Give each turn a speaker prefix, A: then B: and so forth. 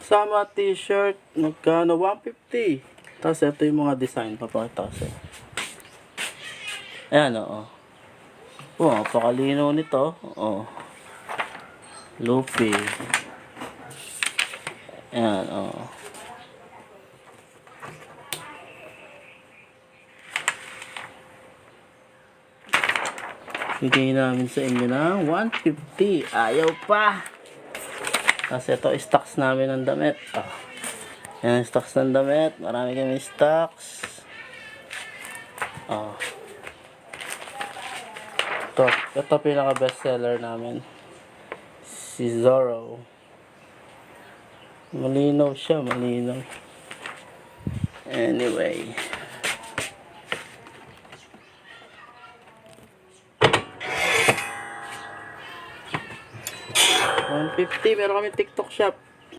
A: Sama t-shirt, magkano? 150. Tapos ito yung mga design, papakita ko sa'yo. Ayan, oo. Oh, napakalinaw nito. Oo. Lupi. Ayan, oo. Bigay namin sa inyo ng 150. Ayaw pa. Kasi ito, stocks namin ng damit. Oh. Yan, stocks ng damit. Marami kami stocks. Oh. Ito pinaka best seller namin. Si Zorro. Malinaw siya, malinaw. Anyway. $150. Meron kami TikTok shop.